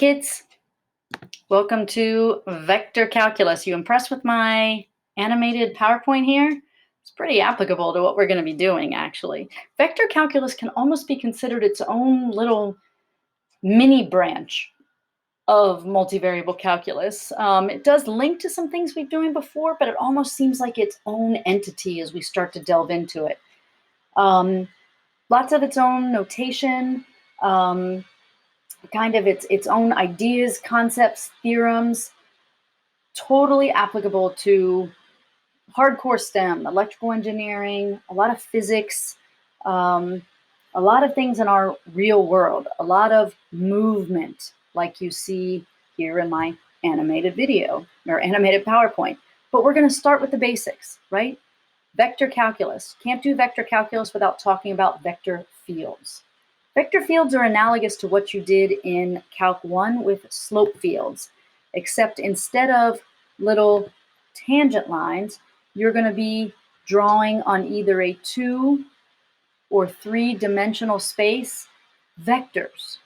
kids, welcome to Vector Calculus. You impressed with my animated PowerPoint here? It's pretty applicable to what we're going to be doing, actually. Vector Calculus can almost be considered its own little mini branch of multivariable calculus. It does link to some things we've been doing before, but it almost seems like its own entity as we start to delve into it. Lots of its own notation, kind of its own ideas, concepts, theorems, totally applicable to hardcore STEM, electrical engineering, a lot of physics, a lot of things in our real world, a lot of movement, like you see here in my animated video or animated PowerPoint. But we're going to start with the basics, right? Vector calculus. Can't do vector calculus without talking about vector fields. Vector fields are analogous to what you did in Calc 1 with slope fields, except instead of little tangent lines, you're going to be drawing on either a 2 or 3-dimensional space vectors.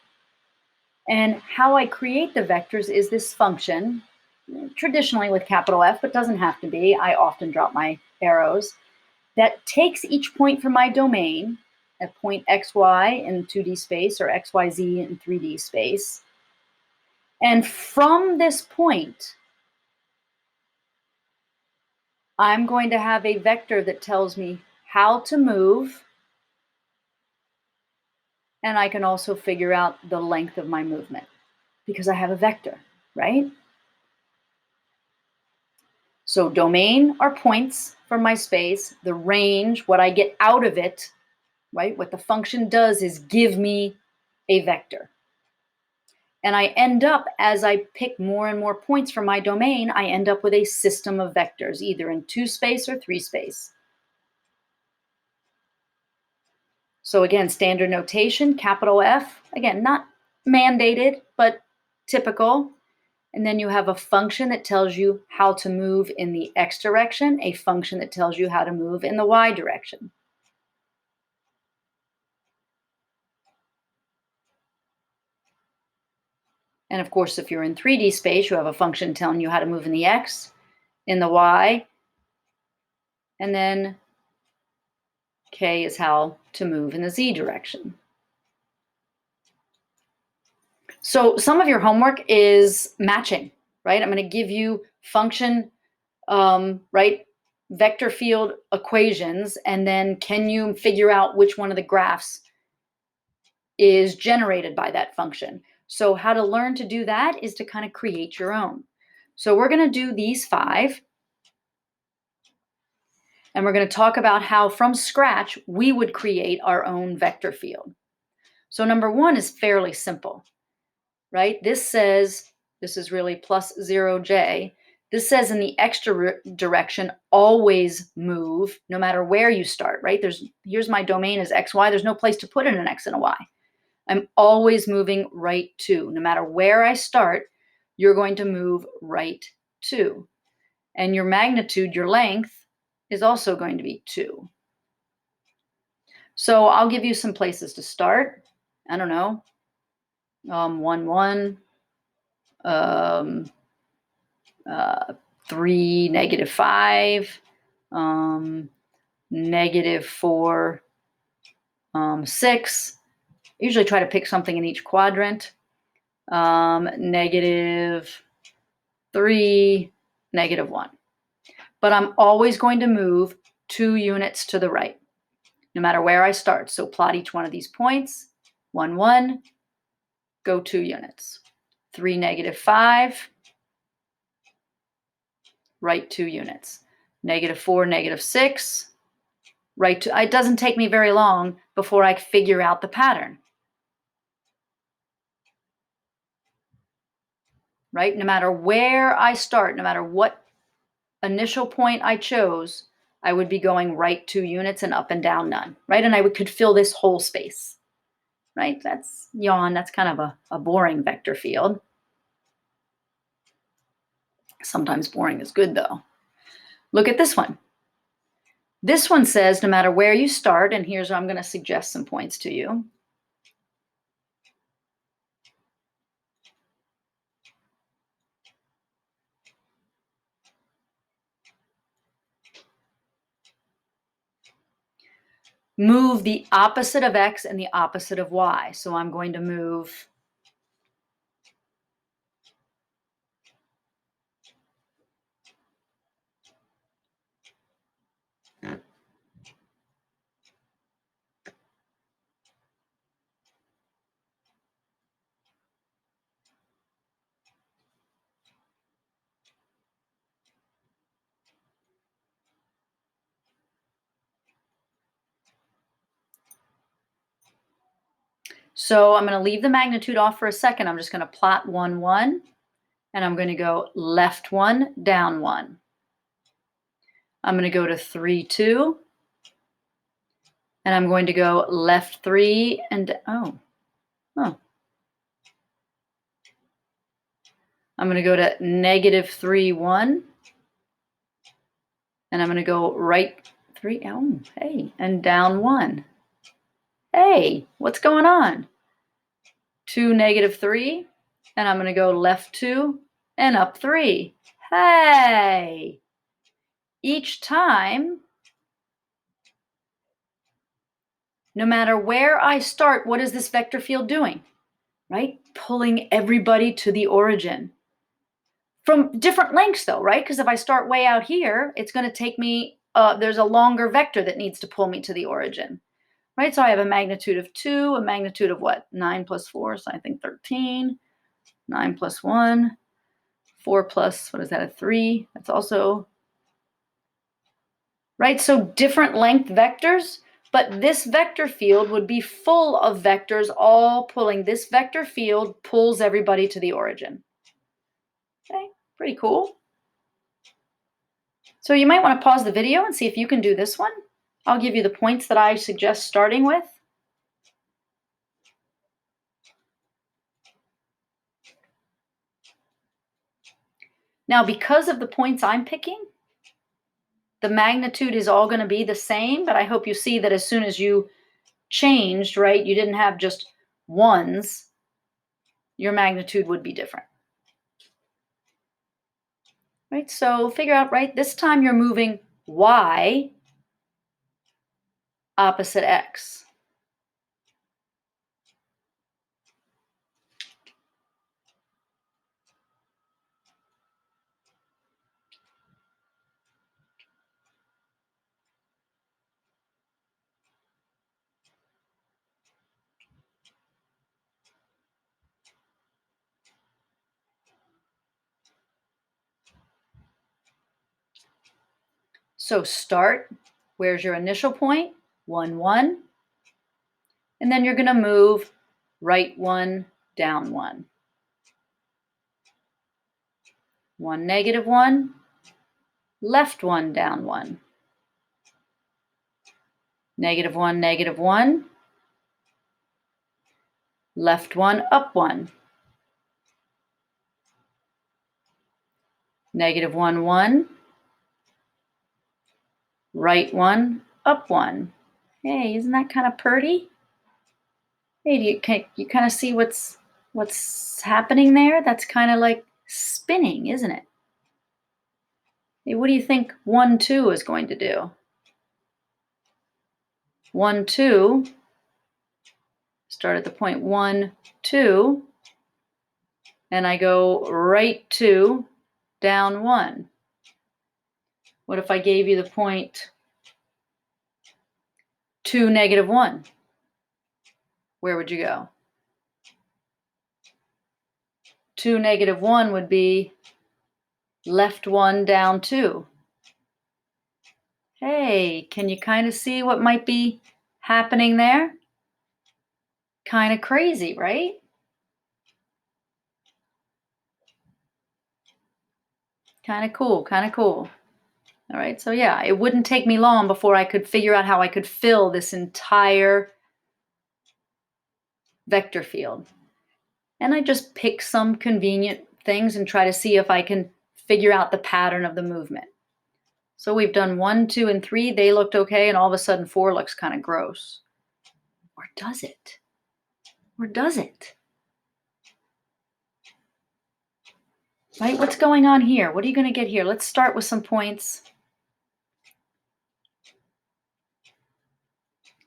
And how I create the vectors is this function, traditionally with capital F, but doesn't have to be. I often drop my arrows, that takes each point from my domain, a point xy in 2D space or xyz in 3D space. And from this point, I'm going to have a vector that tells me how to move, and I can also figure out the length of my movement because I have a vector, right? So domain are points from my space, the range, what I get out of it, right? What the function does is give me a vector. And I end up, as I pick more and more points from my domain, I end up with a system of vectors, either in 2 space or 3 space. So again, standard notation, capital F, again, not mandated, but typical. And then you have a function that tells you how to move in the x direction, a function that tells you how to move in the y direction. And of course, if you're in 3D space, you have a function telling you how to move in the x, in the y, and then k is how to move in the z direction. So some of your homework is matching, right? I'm going to give you function, right, vector field equations, and then can you figure out which one of the graphs is generated by that function? So how to learn to do that is to kind of create your own. So we're going to do these 5. And we're going to talk about how from scratch we would create our own vector field. So number 1 is fairly simple, right? This says, this is really plus 0j. This says in the x direction, always move no matter where you start, right? Here's my domain is xy. There's no place to put in an x and a y. I'm always moving right to. No matter where I start, you're going to move right to. And your magnitude, your length, is also going to be 2. So I'll give you some places to start. I don't know, 1, 1, 3, -5, -4, 6. Usually try to pick something in each quadrant. -3, -1. But I'm always going to move 2 units to the right, no matter where I start. So plot each one of these points. 1, 1, go 2 units. 3, -5, right 2 units. -4, -6, right 2. It doesn't take me very long before I figure out the pattern. Right? No matter where I start, no matter what initial point I chose, I would be going right 2 units and up and down none, right? And I could fill this whole space, right? That's yawn. That's kind of a boring vector field. Sometimes boring is good, though. Look at this one. This one says no matter where you start, and here's where I'm going to suggest some points to you. move the opposite of x and the opposite of y. So I'm going to move So I'm going to leave the magnitude off for a second. I'm just going to plot 1, 1, and I'm going to go left 1, down 1. I'm going to go to 3, 2, and I'm going to go left 3 and I'm going to go to negative 3, 1, and I'm going to go right 3, hey, and down 1. Hey, what's going on? 2, negative 3, and I'm going to go left 2 and up 3. Hey! Each time, no matter where I start, what is this vector field doing? Right? Pulling everybody to the origin. From different lengths though, right? Because if I start way out here, it's going to take me, there's a longer vector that needs to pull me to the origin. Right? So I have a magnitude of 2, a magnitude of what? 9 plus 4, so I think 13. 9 plus 1. 4 plus, what is that, a 3? That's also, right? So different length vectors, but this vector field would be full of vectors all pulling. This vector field pulls everybody to the origin. Okay, pretty cool. So you might want to pause the video and see if you can do this one. I'll give you the points that I suggest starting with. Now, because of the points I'm picking, the magnitude is all going to be the same, but I hope you see that as soon as you changed, right, you didn't have just ones, your magnitude would be different. Right, so figure out, right, this time you're moving y opposite x. So start, where's your initial point? 1, 1. And then you're going to move right 1, down 1. 1, negative 1, left 1, down 1. Negative 1, negative 1, left 1, up 1. Negative 1, 1, right 1, up 1. Hey, isn't that kind of pretty? Hey, can you kind of see what's happening there? That's kind of like spinning, isn't it? Hey, what do you think 1, 2 is going to do? 1, 2, start at the point 1, 2, and I go right 2, down 1. What if I gave you the point 2, negative 1? Where would you go? 2, negative 1 would be left 1, down 2. Hey, can you kind of see what might be happening there? Kind of crazy, right? Kind of cool, kind of cool. All right, so yeah, it wouldn't take me long before I could figure out how I could fill this entire vector field. And I just pick some convenient things and try to see if I can figure out the pattern of the movement. So we've done 1, 2, and 3. They looked okay, and all of a sudden 4 looks kind of gross. Or does it? Or does it? Right, what's going on here? What are you going to get here? Let's start with some points.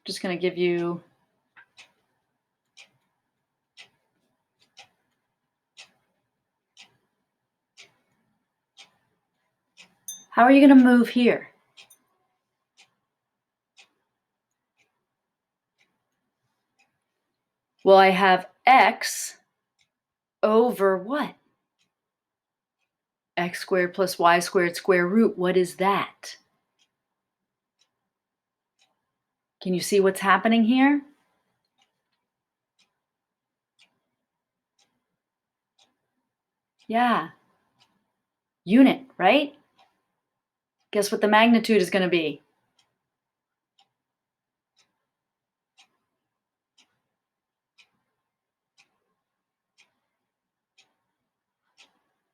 just going to give you how are you going to move here? Well, I have x over what? X squared plus y squared square root. What is that? Can you see what's happening here? Yeah. Unit, right? Guess what the magnitude is going to be?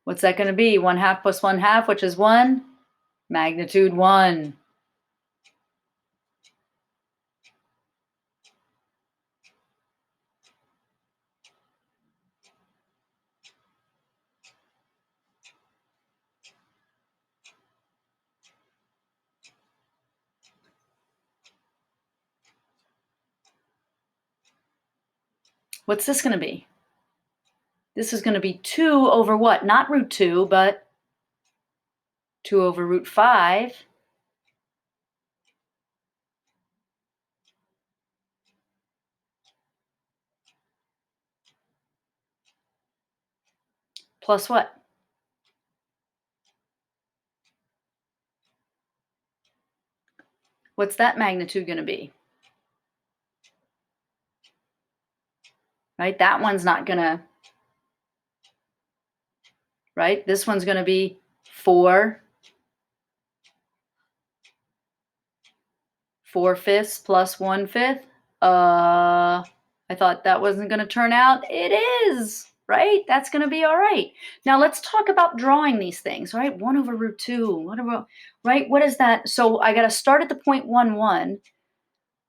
What's that going to be? 1/2 plus 1/2, which is 1. Magnitude 1. What's this going to be? This is going to be 2 over what? Not root 2, but 2 over root 5. Plus what? What's that magnitude going to be? Right? That one's not going to, right? This one's going to be 4 4/5 plus 1/5. I thought that wasn't going to turn out. It is, right? That's going to be all right. Now let's talk about drawing these things, right? 1 over root 2, whatever, right? What is that? So I got to start at the point 1, 1.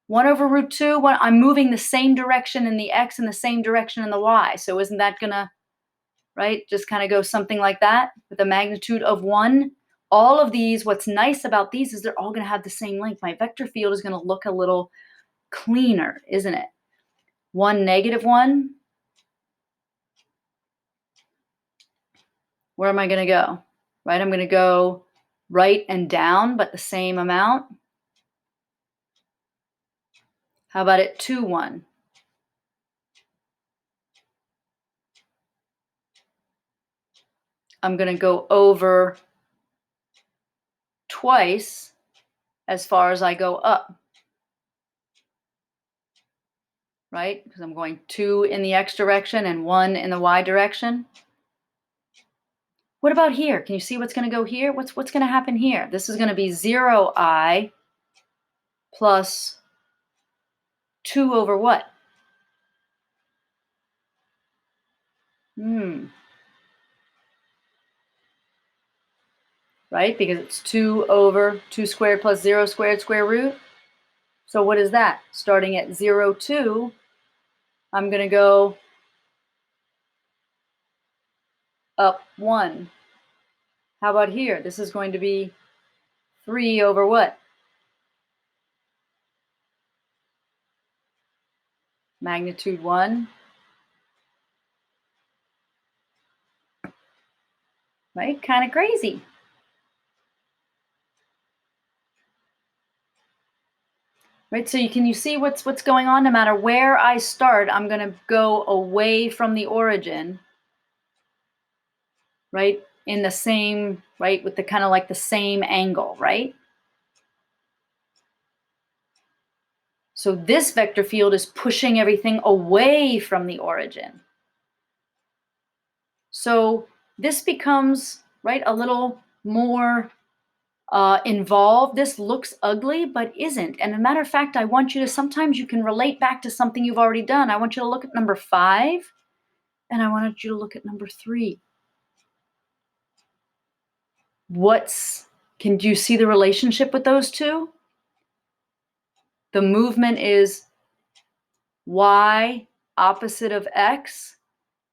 1 over root 2, I'm moving the same direction in the x and the same direction in the y. So isn't that going to, right, just kind of go something like that with a magnitude of 1? All of these, what's nice about these is they're all going to have the same length. My vector field is going to look a little cleaner, isn't it? 1, -1. Where am I going to go? Right, I'm going to go right and down, but the same amount. How about at 2, 1? I'm going to go over twice as far as I go up. Right? Because I'm going 2 in the x direction and 1 in the y direction. What about here? Can you see what's going to go here? What's going to happen here? This is going to be 0i plus 2 over what? Right? Because it's 2 over 2 squared plus 0 squared square root. So what is that? Starting at 0, 2, I'm going to go up 1. How about here? This is going to be 3 over what? Magnitude 1. Right? Kind of crazy. Right, so you see what's going on? No matter where I start, I'm going to go away from the origin, right? In the same, right, with the kind of like the same angle, right? So this vector field is pushing everything away from the origin. So this becomes, right, a little more involved. This looks ugly, but isn't. And as a matter of fact, I want you to, sometimes you can relate back to something you've already done. I want you to look at number 5, and I want you to look at number 3. Can you see the relationship with those two? The movement is y opposite of x.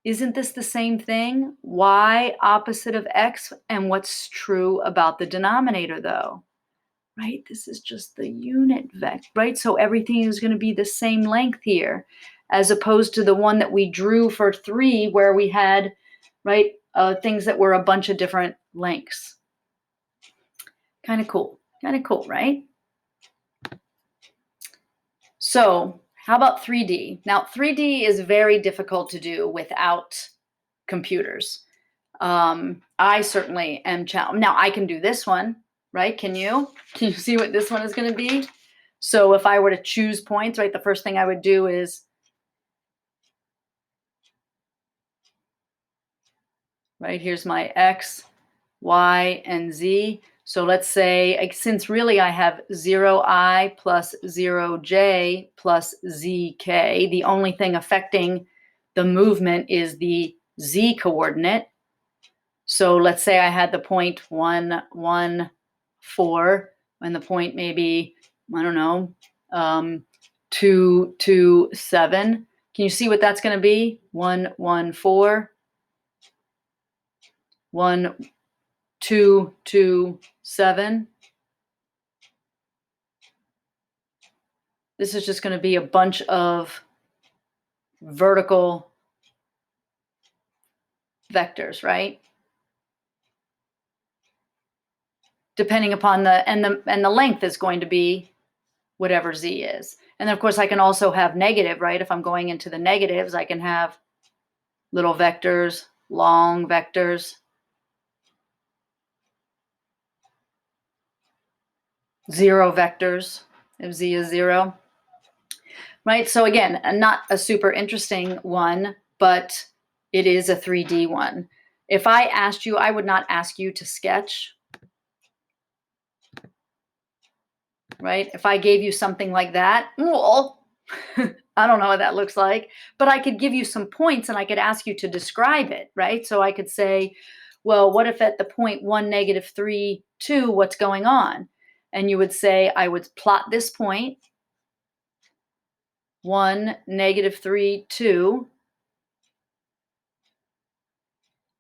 Isn't this the same thing? Y opposite of x. And what's true about the denominator, though? right? This is just the unit vector, right? So everything is going to be the same length here, as opposed to the one that we drew for 3 where we had, right, things that were a bunch of different lengths. Kind of cool, right? So how about 3D? Now 3D is very difficult to do without computers. I certainly am challenged. Now I can do this one, right? Can you see what this one is going to be? So if I were to choose points, right, the first thing I would do is, right, here's my X, Y, and Z. So let's say, since really I have 0I plus 0J plus ZK, the only thing affecting the movement is the Z coordinate. So let's say I had the point 1, 1, 4, and the point maybe, I don't know, 2, 2, 7. Can you see what that's going to be? 1, 1, 4, 1, 2, 2, 7. This is just going to be a bunch of vertical vectors, right? Depending upon the length is going to be whatever Z is. And then of course I can also have negative, right? If I'm going into the negatives, I can have little vectors, long vectors, zero vectors if Z is 0, right? So again, not a super interesting one, but it is a 3D one. If I asked you, I would not ask you to sketch, right? If I gave you something like that, well, I don't know what that looks like, but I could give you some points and I could ask you to describe it, right? So I could say, well, what if at the point 1, -3, 2, what's going on? And you would say, I would plot this point, 1, -3, 2.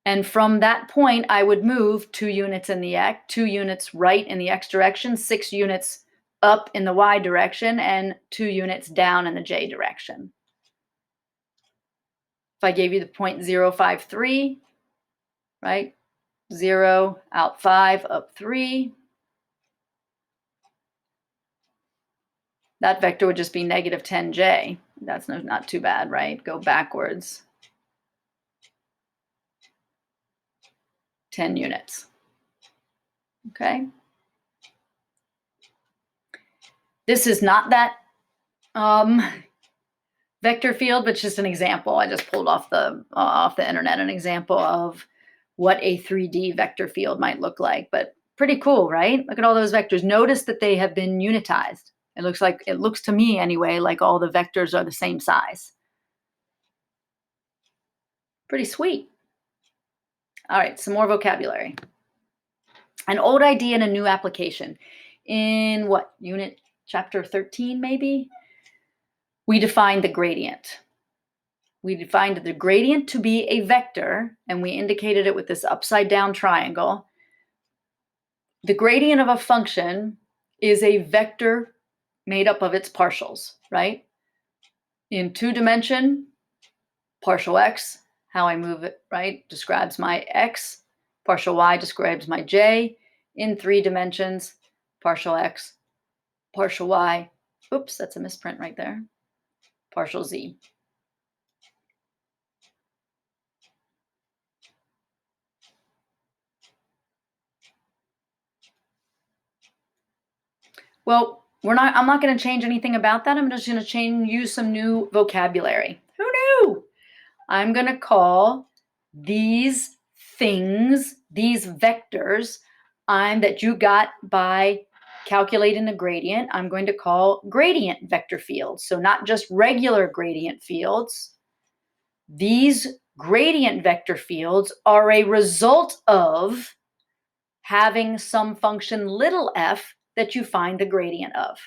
And from that point, I would move 2 units in the X, 2 units right in the X direction, 6 units up in the Y direction, and 2 units down in the J direction. If I gave you the point 0, 5, 3, right? 0, out 5, up 3. That vector would just be -10J. That's not too bad, right? Go backwards 10 units. Okay. This is not that vector field, but it's just an example. I just pulled off the internet an example of what a 3D vector field might look like. But pretty cool, right? Look at all those vectors. Notice that they have been unitized. It looks to me anyway like all the vectors are the same size. Pretty sweet. All right, some more vocabulary. An old idea and a new application. In what, unit chapter 13 maybe? We defined the gradient. We defined the gradient to be a vector, and we indicated it with this upside down triangle. The gradient of a function is a vector made up of its partials, right? In 2-dimension, partial x, how I move it, right, describes my x. Partial y describes my j. In 3 dimensions, partial x, partial y, oops, that's a misprint right there, partial z. Well, I'm not going to change anything about that. I'm just going to use some new vocabulary. Who knew? I'm going to call these things, these vectors, that you got by calculating the gradient, I'm going to call gradient vector fields. So not just regular gradient fields. These gradient vector fields are a result of having some function little f that you find the gradient of,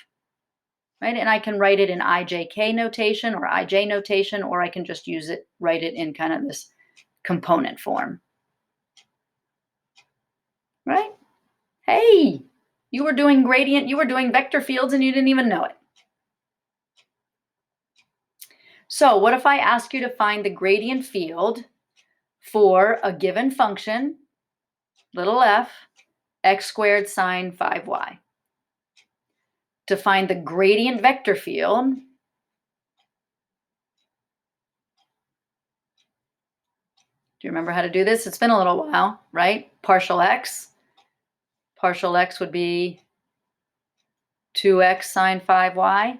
right? And I can write it in ijk notation or ij notation, or I can just write it in kind of this component form, right? Hey, You were doing gradient, you were doing vector fields, and you didn't even know it. So what if I ask you to find the gradient field for a given function, little f, x squared sine 5y? To find the gradient vector field, do you remember how to do this? It's been a little while, right? Partial x would be 2x sine 5y.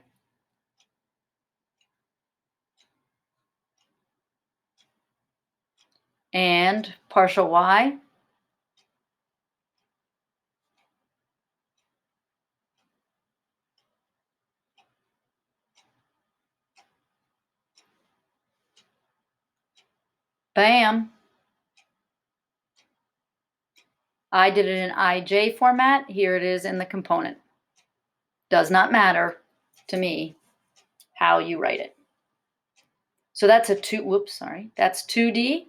And partial y, bam. I did it in IJ format. Here it is in the component. Does not matter to me how you write it. So that's that's 2D.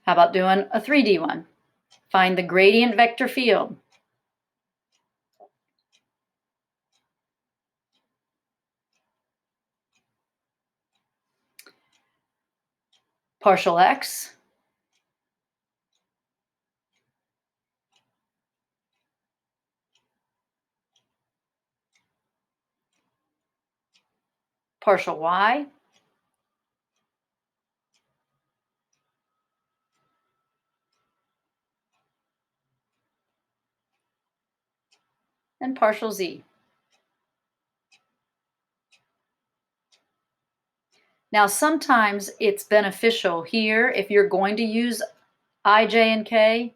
How about doing a 3D one? Find the gradient vector field. Partial x, partial y, and partial z. Now, sometimes it's beneficial here if you're going to use IJ and K,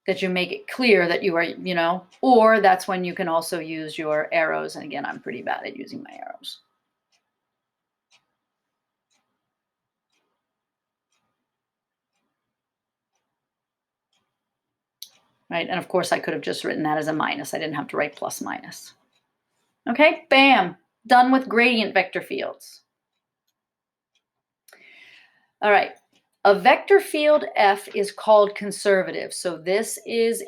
that you make it clear that you are, or that's when you can also use your arrows. And again, I'm pretty bad at using my arrows. Right, and of course I could have just written that as a minus. I didn't have to write plus minus. Okay, bam, done with gradient vector fields. All right, a vector field F is called conservative. So this is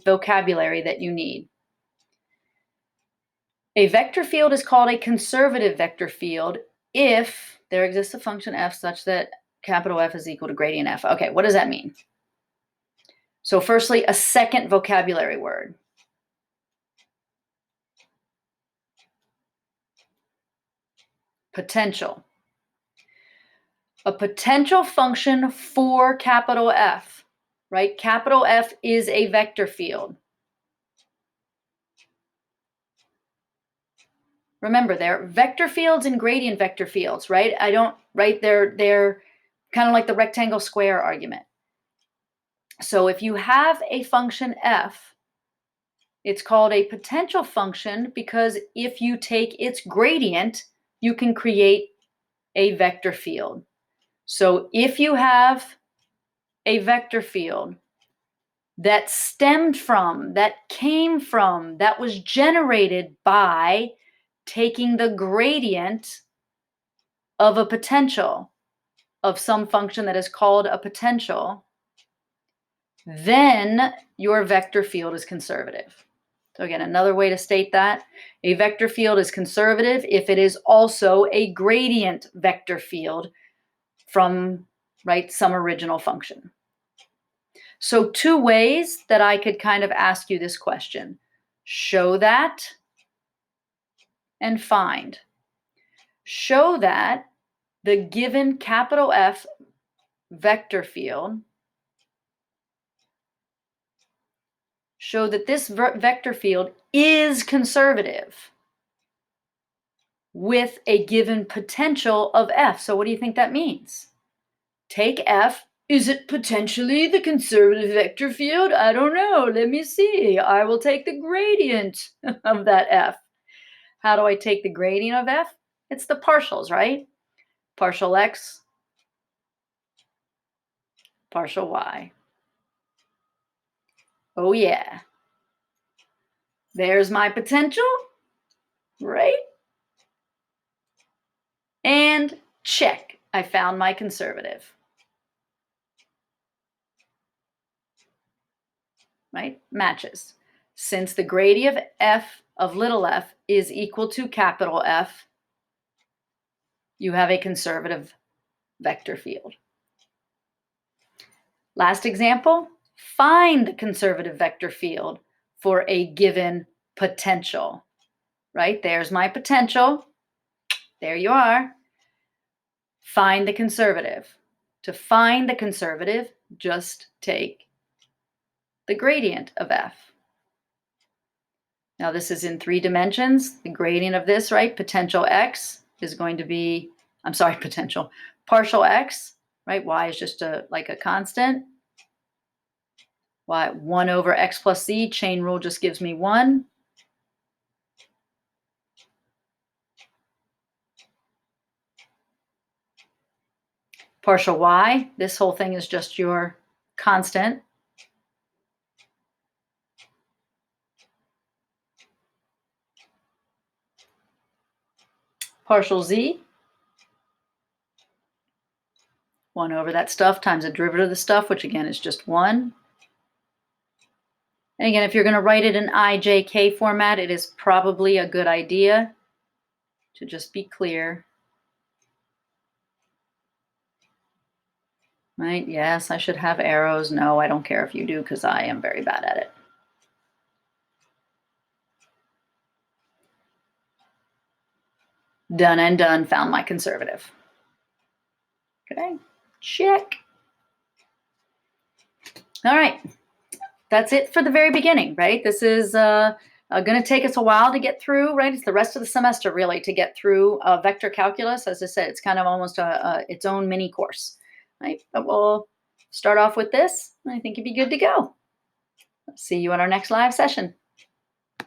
vocabulary that you need. A vector field is called a conservative vector field if there exists a function f such that capital F is equal to gradient f. Okay, what does that mean? So firstly, a second vocabulary word. Potential. A potential function for capital F, right? Capital F is a vector field. Remember, they're vector fields and gradient vector fields, right? They're kind of like the rectangle square argument. So if you have a function f, it's called a potential function because if you take its gradient, you can create a vector field. So if you have a vector field that stemmed from, that came from, that was generated by taking the gradient of a potential of some function that is called a potential, then your vector field is conservative. So again, another way to state that, a vector field is conservative if it is also a gradient vector field from, right, some original function. So two ways that I could kind of ask you this question: show that and find. Show that the given capital F vector field, show that this vector field is conservative with a given potential of F. So what do you think that means? Take F. Is it potentially the conservative vector field? I don't know. Let me see. I will take the gradient of that F. How do I take the gradient of F? It's the partials, right? Partial X, partial Y. Oh yeah. There's my potential, right? And check, I found my conservative. Right? Matches. Since the gradient of f of little f is equal to capital F, you have a conservative vector field. Last example, find the conservative vector field for a given potential. Right? There's my potential. There you are. Find the conservative. To find the conservative, just take the gradient of f. Now this is in 3 dimensions. The gradient of this, right, potential x is going to be, I'm sorry, potential, partial x, right? Y is just like a constant. Y, 1 over x plus z, chain rule just gives me 1. Partial y, this whole thing is just your constant. Partial z, 1 over that stuff times the derivative of the stuff, which again is just 1. And again, if you're going to write it in IJK format, it is probably a good idea to just be clear. Right? Yes, I should have arrows. No, I don't care if you do because I am very bad at it. Done and done, found my conservative. Okay, check. All right, that's it for the very beginning, right? This is going to take us a while to get through, right? It's the rest of the semester really to get through vector calculus. As I said, it's kind of almost its own mini course, right? But we'll start off with this. I think you'd be good to go. See you in our next live session.